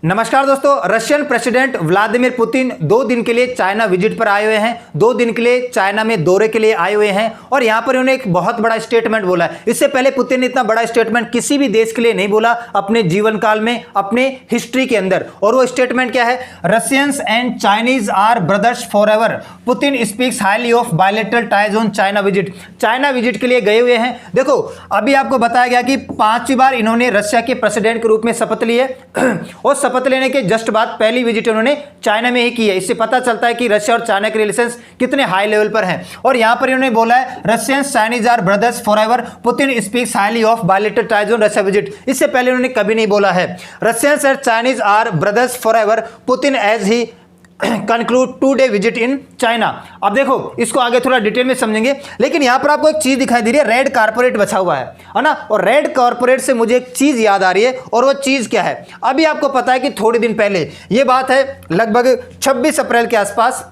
नमस्कार दोस्तों, Russian president Vladimir Putin 2 दिन के लिए चाइना विजिट पर आए हुए हैं। 2 दिन के लिए चाइना में दौरे के लिए आए हुए हैं और यहां पर उन्होंने एक बहुत बड़ा स्टेटमेंट बोला है। इससे पहले पुतिन ने इतना बड़ा स्टेटमेंट किसी भी देश के लिए नहीं बोला अपने जीवन काल में, अपने हिस्ट्री के अंदर। और वो स्टेटमेंट क्या है? Russians and Chinese are brothers forever. Putin speaks highly of bilateral ties on China visit. China visit के लिए गए हुए हैं। देखो, अभी आपको बताया गया कि 5वीं बार इन्होंने रशिया के प्रेसिडेंट के रूप में शपथ ली है और शपथ लेने के जस्ट बाद पहली विजिट उन्होंने चाइना में ही की है। इससे पता चलता है कि रशिया और चाइना के रिलेशंस कितने हाई लेवल पर हैं। और यहां पर इन्होंने बोला है Russians Chinese are brothers forever, Putin speaks highly of bilateral ties on Russia visit. इससे पहले उन्होंने कभी नहीं बोला है Russians and Chinese are brothers forever, Putin as he conclude 2-day visit in China. अब देखो, इसको आगे थोड़ा डिटेल में समझेंगे, लेकिन यहां पर आपको एक चीज दिखाई दे रही है, रेड कारपोरेट बचा हुआ है ना। और रेड कारपोरेट से मुझे एक चीज याद आ रही है, और वो चीज क्या है? अभी आपको पता है कि थोड़े दिन पहले ये बात है, लगभग 26 अप्रैल के आसपास,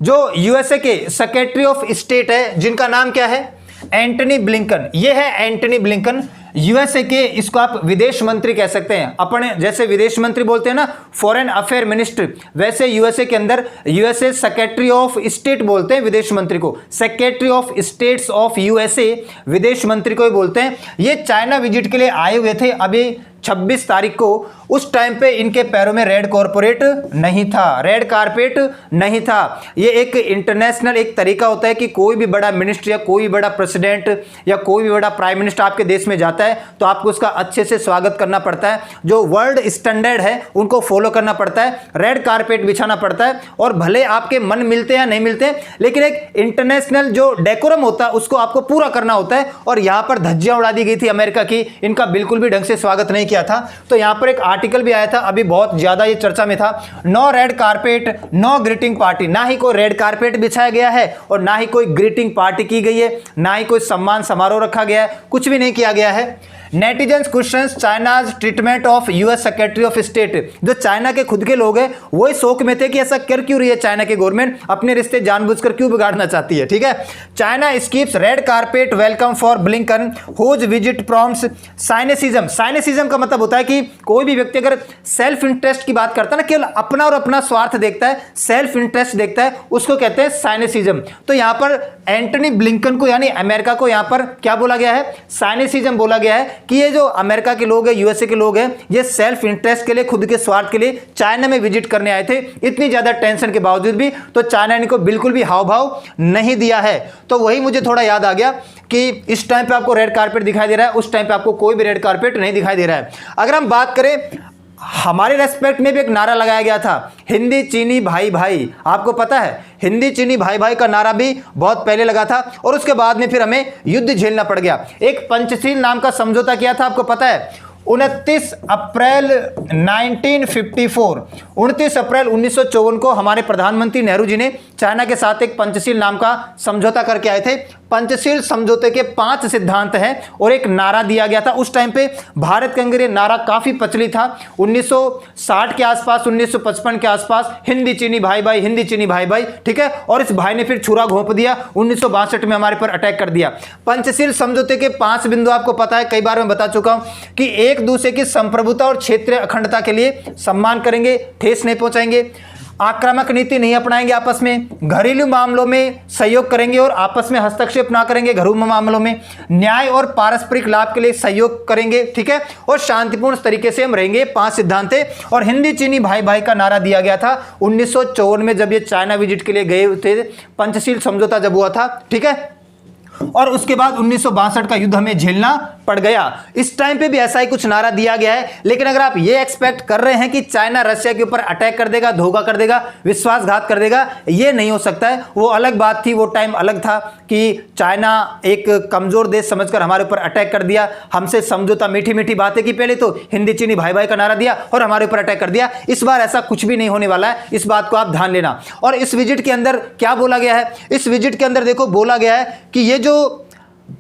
जो यूएसए के सेक्रेटरी ऑफ स्टेट है, जिनका नाम क्या है? Antony Blinken. ये है एंटनी ब्लिंकन, यूएसए के, इसको आप विदेश मंत्री कह सकते हैं। अपने जैसे विदेश मंत्री बोलते हैं ना, फॉरेन अफेयर मिनिस्टर, वैसे यूएसए के अंदर यूएसए सेक्रेटरी ऑफ स्टेट बोलते हैं विदेश मंत्री को। Secretary of states of USA विदेश मंत्री को ही बोलते हैं। ये चाइना विजिट के लिए आए हुए थे अभी 26 तारीख को। उस टाइम पे इनके पैरों में रेड कॉर्पोरेट नहीं था, रेड कारपेट नहीं था। ये एक इंटरनेशनल एक तरीका होता है कि कोई भी बड़ा मिनिस्टर या कोई भी बड़ा प्रेसिडेंट या कोई भी बड़ा प्राइम मिनिस्टर आपके देश में जाता है तो आपको उसका अच्छे से स्वागत करना पड़ता है। जो वर्ल्ड स्टैंडर्ड है उनको फॉलो करना पड़ता है, रेड कारपेट बिछाना पड़ता है। और भले आपके मन मिलते हैं या नहीं मिलते हैं, लेकिन एक इंटरनेशनल जो डेकोरम होता है उसको आपको पूरा करना होता है। और यहां पर धज्जियां उड़ा दी गई थी अमेरिका की, इनका बिल्कुल भी ढंग से स्वागत नहीं किया था। तो यहां पर एक आर्टिकल भी आया था, अभी बहुत ज्यादा ये चर्चा में था, no red carpet no greeting party. ना ही कोई रेड कारपेट बिछाया गया है और ना ही कोई ग्रीटिंग पार्टी की गई है, ना ही कोई सम्मान समारोह रखा गया है, कुछ भी नहीं किया गया है। Netizens questions China's treatment of US secretary of state. जो चाइना के खुद के लोग हैं वही शौक में थे कि ऐसा कर क्यों रही है चाइना की गवर्नमेंट, अपने रिश्ते जानबूझकर क्यों बिगाड़ना चाहती है। ठीक है, China skips red carpet welcome for Blinken whose visit prompts cynicism. Cynicism का मतलब होता है कि कोई भी व्यक्ति अगर सेल्फ इंटरेस्ट की बात करता है ना, केवल अपना और अपना स्वार्थ देखता है, सेल्फ इंटरेस्ट देखता है, उसको कहते हैं साइनिसिज्म। तो यहां पर एंटनी ब्लिंकन को यानी अमेरिका को यहां पर क्या बोला गया है? साइनिसिज्म बोला गया है कि ये जो अमेरिका के लोग हैं, यूएसए के लोग हैं, ये सेल्फ इंटरेस्ट के लिए, खुद के स्वार्थ के लिए चाइना में विजिट करने आए थे। इतनी ज्यादा टेंशन के बावजूद भी तो चाइना ने को बिल्कुल भी हाव भाव नहीं दिया है। तो वही मुझे थोड़ा याद आ गया कि इस टाइम पे आपको रेड कारपेट दिखाई दे रहा है, उस टाइम पे आपको कोई भी रेड कारपेट नहीं दिखाई दे रहा है। अगर हम बात करें, हमारे रेस्पेक्ट में भी एक नारा लगाया गया था, हिंदी चीनी भाई भाई। आपको पता है हिंदी चीनी भाई भाई का नारा भी बहुत पहले लगा था और उसके बाद में फिर हमें युद्ध झेलना पड़ गया। एक पंचशील नाम का समझौता किया था, आपको पता है, 29 अप्रैल 1954, 29 अप्रैल 1954 को हमारे प्रधानमंत्री नेहरू जी ने चाइना के साथ एक पंचशील नाम का समझौता करके आए थे। पंचशील समझौते के 5 सिद्धांत हैं और एक नारा दिया गया था। उस टाइम पे भारत के अंदर ये नारा काफी प्रचलित था। 1960 के आसपास, 1955 के आसपास, हिंदी चीनी भाई भाई, हिंदी चीनी भाई भाई। ठीक है, और इस भाई ने फिर छुरा घोंप दिया, 1962 में हमारे पर अटैक कर दिया। पंचशील समझौते के 5 बिंदु आपको पता है, कई बार मैं बता चुका हूं कि एक दूसरे की संप्रभुता और क्षेत्रीय अखंडता के लिए सम्मान करेंगे, ठेस नहीं पहुंचाएंगे, आक्रामक नीति नहीं अपनाएंगे, आपस में घरेलू मामलों में सहयोग करेंगे और आपस में हस्तक्षेप ना करेंगे, घरेलू मामलों में न्याय और पारस्परिक लाभ के लिए सहयोग करेंगे। ठीक है, और शांतिपूर्ण तरीके से हम रहेंगे। 5 सिद्धांत थे और हिंदी चीनी भाई भाई का नारा दिया गया था 1954 में, जब ये चाइना विजिट के लिए गए थे, पंचशील समझौता जब हुआ था। ठीक है, और उसके बाद 1962 का युद्ध हमें झेलना पड़ गया। इस टाइम पे भी ऐसा ही कुछ नारा दिया गया है। लेकिन अगर आप ये एक्सपेक्ट कर रहे हैं कि चाइना रशिया के ऊपर अटैक कर देगा, धोखा कर देगा, विश्वासघात कर देगा, ये नहीं हो सकता है। वो अलग बात थी, वो टाइम अलग था कि चाइना एक कमजोर देश समझकर हमारे ऊपर अटैक कर दिया, हमसे समझौता, मीठी मीठी बातें की, पहले तो हिंदी चीनी भाई भाई का नारा दिया और हमारे ऊपर अटैक कर दिया। इस बार ऐसा कुछ भी नहीं होने वाला है, इस बात को आप ध्यान लेना। और इस विजिट के अंदर क्या बोला गया है? इस विजिट के अंदर देखो, बोला गया है कि ये जो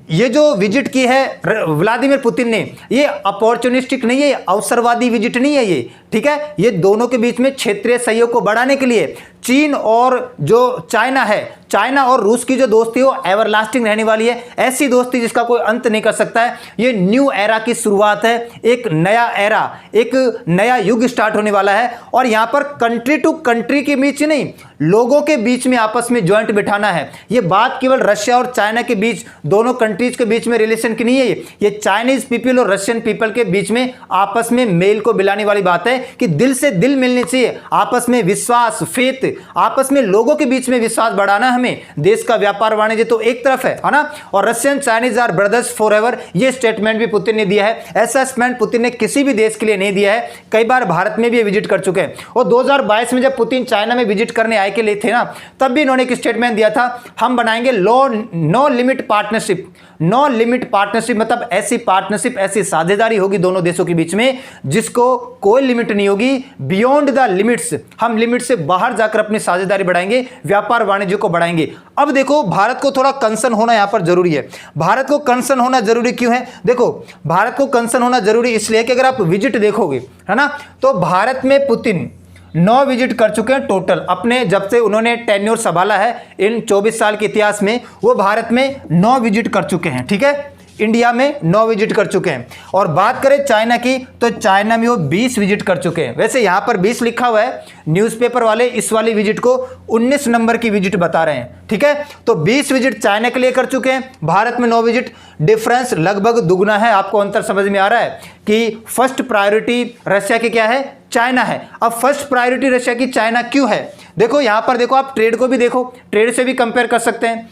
ये जो विजिट की है व्लादिमीर पुतिन ने, ये अपॉर्चुनिस्टिक नहीं है, अवसरवादी विजिट नहीं है ये, ठीक है। ये दोनों के बीच में क्षेत्रीय सहयोग को बढ़ाने के लिए चीन और जो चाइना है, चाइना और रूस की जो दोस्ती वो एवरलास्टिंग रहने वाली है, ऐसी दोस्ती जिसका कोई अंत नहीं कर सकता है। ये न्यू एरा की शुरुआत है, एक नया एरा, एक नया युग स्टार्ट होने वाला है। और यहां पर कंट्री टू कंट्री के बीच नहीं, लोगों के बीच में आपस में ज्वाइंट बिठाना है। ये बात केवल रशिया और चाइना के बीच, दोनों कंट्रीज के बीच में रिलेशन की नहीं है, ये चाइनीज पीपल और रशियन पीपल के बीच में आपस में मेल को मिलाने वाली बात है कि दिल से दिल मिलनी चाहिए, आपस में विश्वास, फेथ, आपस में लोगों के बीच में विश्वास बढ़ाना हमें। देश का व्यापार वाणिज्य तो एक तरफ है ना, और Russian Chinese are brothers forever, ये स्टेटमेंट भी पुतिन ने दिया है। ऐसा स्टेटमेंट पुतिन ने किसी भी देश के लिए नहीं दिया है, कई बार भारत में भी विजिट कर चुके हैं। और 2022 में जब पुतिन चाइना में विजिट करने आए के लिए थे ना, तब भी इन्होंने एक स्टेटमेंट दिया था, हम बनाएंगे no limit partnership. No limit partnership मतलब ऐसी पार्टनरशिप, ऐसी साझेदारी होगी दोनों देशों के बीच में जिसको कोई लिमिट नहीं होगी, बियॉन्ड द लिमिट्स, हम लिमिट से बाहर जाकर अपनी साझेदारी बढ़ाएंगे, व्यापार वाणिज्य को बढ़ाएंगे। अब देखो, भारत को थोड़ा कंसर्न होना यहां पर जरूरी है। भारत को कंसर्न होना जरूरी क्यों है? देखो, भारत को कंसर्न होना जरूरी इसलिए कि अगर आप विजिट देखोगे, है ना, तो भारत में पुतिन 9 विजिट कर चुके हैं टोटल, अपने जब से उन्होंने टेन्योर संभाला है इन 24 साल के इतिहास में, वो भारत में 9 विजिट कर चुके हैं, ठीक है। इंडिया में 9 विजिट कर चुके हैं। और बात करें चाइना की, तो चाइना में वो 20 विजिट कर चुके हैं। वैसे यहां पर 20 लिखा हुआ है, न्यूज़पेपर वाले इस वाली विजिट को 19 नंबर की विजिट बता रहे हैं, ठीक है। तो 20 विजिट चाइना के लिए कर चुके हैं, भारत में 9 विजिट, डिफरेंस लगभग दुगना है। आपको अंतर समझ में आ रहा है कि फर्स्ट प्रायोरिटी रशिया की क्या है? चाइना है। अब फर्स्ट प्रायोरिटी रशिया की चाइना क्यों है? देखो यहां पर, देखो आप ट्रेड को भी देखो, ट्रेड से भी कंपेयर कर सकते हैं।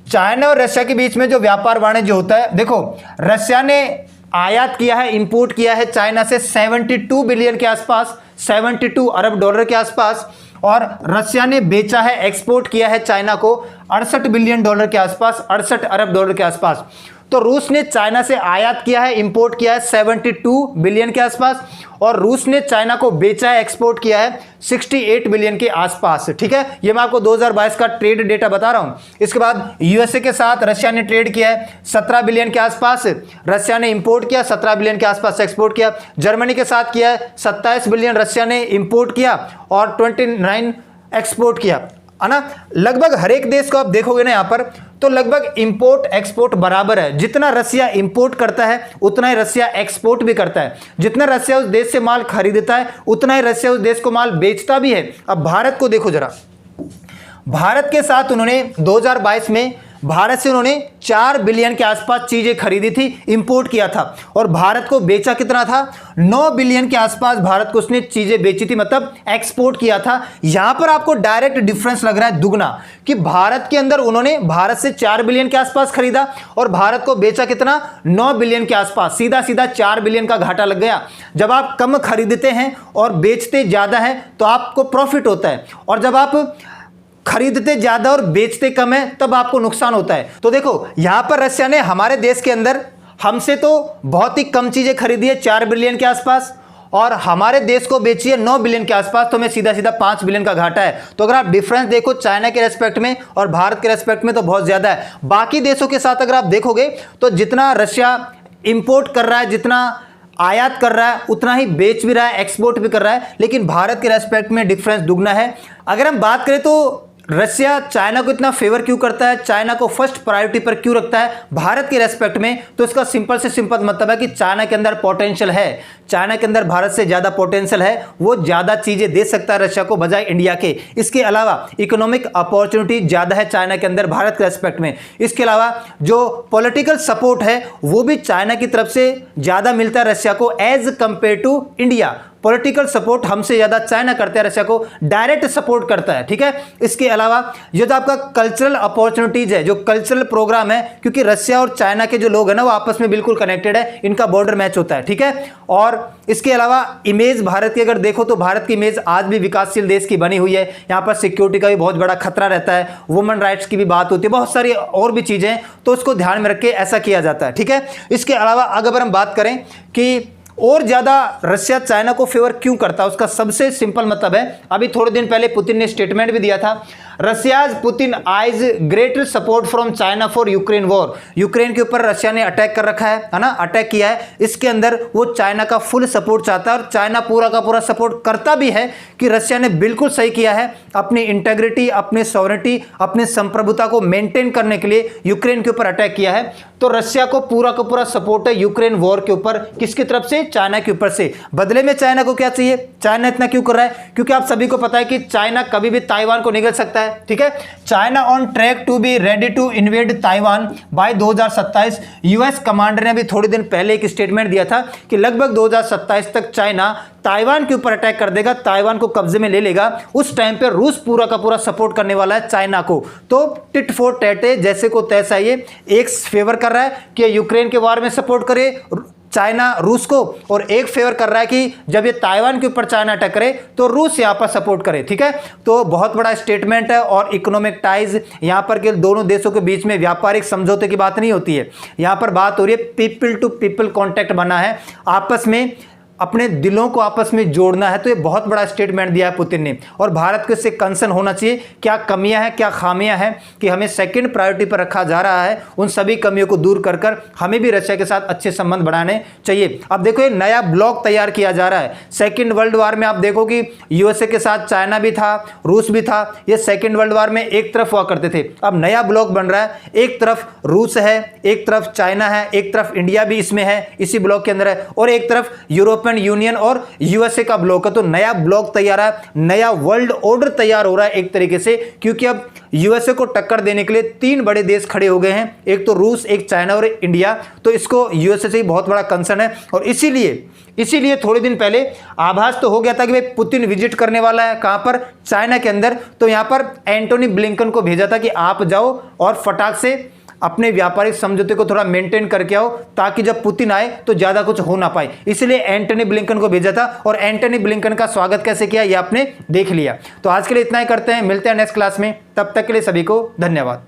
चाइना और रशिया के बीच में जो व्यापार वाणिज्य होता है, देखो रशिया ने आयात किया है, इंपोर्ट किया है चाइना से 72 बिलियन के आसपास, 72 अरब डॉलर के आसपास, और रशिया ने बेचा है, एक्सपोर्ट किया है चाइना को 68 बिलियन डॉलर के आसपास, 68 अरब डॉलर के आसपास। तो रूस ने चाइना से आयात किया है, इंपोर्ट किया है 72 बिलियन के आसपास, और रूस ने चाइना को बेचा है, एक्सपोर्ट किया है 68 बिलियन के आसपास, ठीक है। ये मैं आपको 2022 का ट्रेड डेटा बता रहा हूं। इसके बाद यूएसए के साथ रशिया ने ट्रेड किया है 17 बिलियन के आसपास, रशिया ने इंपोर्ट किया, 17 बिलियन के आसपास एक्सपोर्ट किया। जर्मनी के साथ किया है 27 बिलियन रशिया ने इंपोर्ट किया और 29 एक्सपोर्ट किया, है ना। लगभग हर एक देश को आप देखोगे ना यहां पर, तो लगभग इंपोर्ट एक्सपोर्ट बराबर है। जितना रशिया इंपोर्ट करता है उतना ही रशिया एक्सपोर्ट भी करता है। जितना रशिया उस देश से माल खरीदता है उतना ही रशिया उस देश को माल बेचता भी है। अब भारत को देखो जरा, भारत के साथ उन्होंने 2022 में भारत से उन्होंने 4 बिलियन के आसपास चीजें खरीदी थी, इंपोर्ट किया था, और भारत को बेचा कितना था? 9 बिलियन के आसपास भारत को उसने चीजें बेची थी, मतलब एक्सपोर्ट किया था। यहां पर आपको डायरेक्ट डिफरेंस लग रहा है दुगना, कि भारत के अंदर उन्होंने भारत से 4 बिलियन के आसपास खरीदा और भारत को बेचा कितना? 9 बिलियन के आसपास। सीधा सीधा 4 बिलियन का घाटा लग गया। जब आप कम खरीदते हैं और बेचते ज्यादा है तो आपको प्रॉफिट होता है, और जब आप खरीदते ज्यादा और बेचते कम है तब आपको नुकसान होता है। तो देखो यहां पर रशिया ने हमारे देश के अंदर हमसे तो बहुत ही कम चीजें खरीदी है 4 बिलियन के आसपास, और हमारे देश को बेची है 9 बिलियन के आसपास, तो हमें सीधा सीधा 5 बिलियन का घाटा है। तो अगर आप डिफरेंस देखो चाइना के रेस्पेक्ट में और भारत के रेस्पेक्ट में, तो बहुत ज्यादा है। बाकी देशों के साथ अगर आप देखोगे तो जितना रशिया इंपोर्ट कर रहा है, जितना आयात कर रहा है, उतना ही बेच भी रहा है, एक्सपोर्ट भी कर रहा है, लेकिन भारत के रेस्पेक्ट में डिफरेंस दुगना है। अगर हम बात करें तो रशिया चाइना को इतना फेवर क्यों करता है, चाइना को फर्स्ट प्रायोरिटी पर क्यों रखता है भारत के रेस्पेक्ट में, तो इसका सिंपल से सिंपल मतलब है कि चाइना के अंदर पोटेंशियल है, चाइना के अंदर भारत से ज्यादा पोटेंशियल है, वो ज्यादा चीजें दे सकता है रशिया को बजाय इंडिया के। इसके अलावा इकोनॉमिक अपॉर्चुनिटी ज्यादा है चाइना के अंदर भारत के रेस्पेक्ट में। इसके अलावा जो पॉलिटिकल सपोर्ट है वो भी चाइना की तरफ से ज्यादा मिलता है रशिया को as compare to India. Political support हमसे ज्यादा चाइना करता है, रशिया को डायरेक्ट सपोर्ट करता है, ठीक है। इसके अलावा ये जो आपका कल्चरल अपॉर्चुनिटीज है, जो कल्चरल प्रोग्राम है, क्योंकि रशिया और चाइना के जो लोग हैं ना वो आपस में बिल्कुल कनेक्टेड है, इनका बॉर्डर मैच होता है, ठीक है। और इसके अलावा इमेज भारत की अगर देखो तो भारत की इमेज आज भी विकासशील देश की बनी हुई है। यहाँ पर सिक्योरिटी का भी बहुत बड़ा खतरा रहता है, वुमेन राइट्स की भी बात होती है, बहुत सारी और भी चीजें हैं, तो उसको ध्यान में रख के ऐसा किया जाता है, ठीक है। इसके अलावा अगर हम बात करें कि और ज्यादा रशिया चाइना को फेवर क्यों करता है, उसका सबसे सिंपल मतलब है, अभी थोड़े दिन पहले पुतिन ने स्टेटमेंट भी दिया था, Russia's Putin eyes greater support from China for Ukraine war. Ukraine के ऊपर रशिया ने अटैक कर रखा है ना, अटैक किया है। इसके अंदर वो चाइना का फुल सपोर्ट चाहता है और चाइना पूरा का पूरा सपोर्ट करता भी है कि रशिया ने बिल्कुल सही किया है अपनी इंटेग्रिटी, अपनी सॉवरेनिटी, अपनी संप्रभुता को मेंटेन करने के लिए यूक्रेन के ऊपर अटैक किया है। तो रशिया को पूरा का पूरा सपोर्ट है यूक्रेन वॉर के ऊपर। किसकी तरफ से? चाइना के ऊपर से। बदले में चाइना को क्या चाहिए? चाइना इतना क्यों कर रहा है? क्योंकि आप सभी को पता है कि चाइना कभी भी ताइवान को निगल सकता है, ठीक है। China on track to be ready to invade Taiwan by 2027। US commander ने अभी थोड़े दिन पहले एक स्टेटमेंट दिया था कि लगभग 2027 तक चाइना ताइवान के ऊपर अटैक कर देगा, ताइवान को कब्जे में ले लेगा। उस टाइम पे रूस पूरा का पूरा सपोर्ट करने वाला है चाइना को। तो टिट फॉर टैट है, जैसे को तैसा। ये एक फेवर कर रहा है कि यूक्रेन के वार में सपोर्ट करे चाइना रूस को, और एक फेवर कर रहा है कि जब ये ताइवान के ऊपर चाइना अटैक करे तो रूस यहां पर सपोर्ट करे, ठीक है। तो बहुत बड़ा स्टेटमेंट है। और इकोनॉमिक टाइज यहां पर के दोनों देशों के बीच में व्यापारिक समझौते की बात नहीं होती है, यहां पर बात हो रही है पीपल टू पीपल कॉन्टैक्ट बना है, आपस में अपने दिलों को आपस में जोड़ना है। तो ये बहुत बड़ा स्टेटमेंट दिया है पुतिन ने। और भारत को इससे कंसर्न होना चाहिए, क्या कमियां हैं, क्या खामियां हैं कि हमें सेकंड प्रायोरिटी पर रखा जा रहा है। उन सभी कमियों को दूर कर कर हमें भी रशिया के साथ अच्छे संबंध बढ़ाने चाहिए। अब देखो ये नया ब्लॉक तैयार किया जा रहा है। सेकेंड वर्ल्ड वार में आप देखो कि यूएसए के साथ चाइना भी था, रूस भी था। ये सेकेंड वर्ल्ड वार में एक तरफ हुआ करते थे। अब नया ब्लॉक बन रहा है, एक तरफ रूस है, एक तरफ चाइना है, एक तरफ इंडिया भी इसमें है, इसी ब्लॉक के अंदर है, और एक तरफ यूरोपियन यूनियन और यूएसए का ब्लॉक है। तो नया ब्लॉक तैयार है, नया वर्ल्ड ऑर्डर तैयार हो रहा है एक तरीके से, क्योंकि अब यूएसए को टक्कर देने के लिए तीन बड़े देश खड़े हो गए हैं, एक तो रूस, एक चाइना और इंडिया। तो इसको यूएसए से ही बहुत बड़ा कंसर्न है। और इसीलिए थोड़े दिन पहले आभास तो हो गया था कि भाई पुतिन विजिट करने वाला है, कहां पर? चाइना के अंदर। तो यहां पर एंटोनी ब्लिंकन को भेजा था कि आप जाओ और फटाक से अपने व्यापारिक समझौते को थोड़ा मेंटेन करके आओ, ताकि जब पुतिन आए तो ज्यादा कुछ हो ना पाए। इसलिए एंटनी ब्लिंकन को भेजा था। और एंटनी ब्लिंकन का स्वागत कैसे किया ये आपने देख लिया। तो आज के लिए इतना ही करते हैं, मिलते हैं नेक्स्ट क्लास में। तब तक के लिए सभी को धन्यवाद।